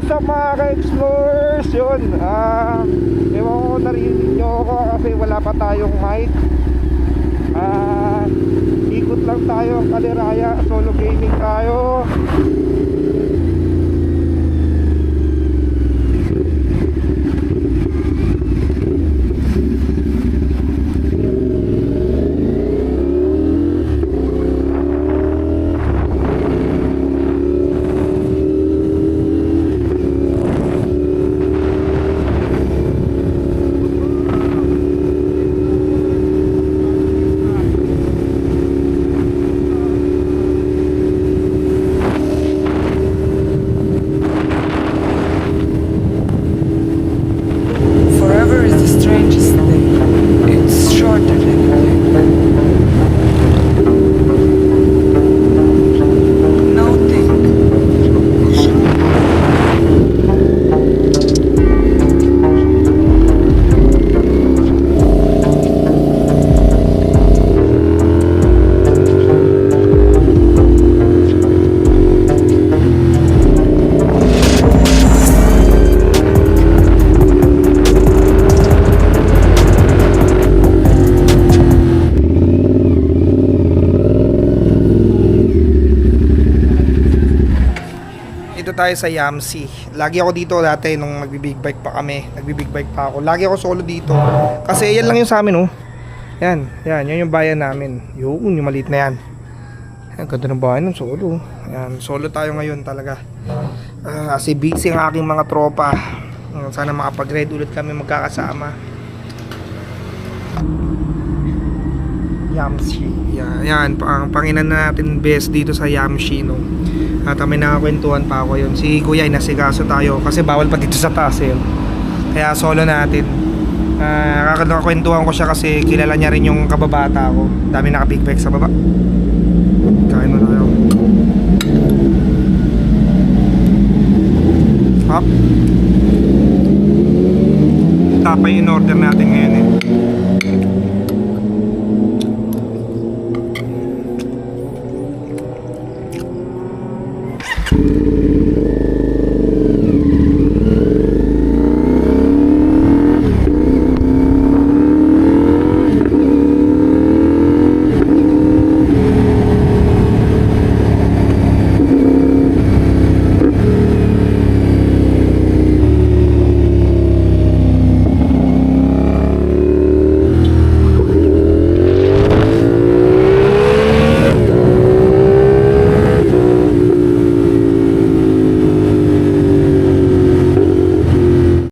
what's up mga ka-explorers? Yun, ewan ko narinig nyo ako kasi wala pa tayong mic. Ikot lang tayo ang Kaliraya, solo gaming tayo. Forever is the strangest thing. It's shorter than you think. No think. Dito tayo sa Yamsi. Lagi ako dito dati nung nagbibig bike pa kami. Nagbibig bike pa ako. Lagi ako solo dito. Kasi yan lang yung sa amin, oh. Yan, yan yung bayan namin. Yung maliit na yan. Ang ganda ng bayan ng solo. Yan, solo tayo ngayon talaga. Kasi busy ang aking mga tropa. Sana makapag-ride ulit kami magkakasama. Yamsi. Yan, ang panginan natin best dito sa Yamsi, no. At may nakakwentuhan pa ako yun. Si Kuya, inasikaso tayo kasi bawal pa dito sa taas yun. Kaya solo natin. Nakakwentuhan ko siya kasi kilala niya rin yung kababata ko. Dami naka-big bike sa baba. Kain mo tayo. Hop. Tapay in order natin ngayon eh.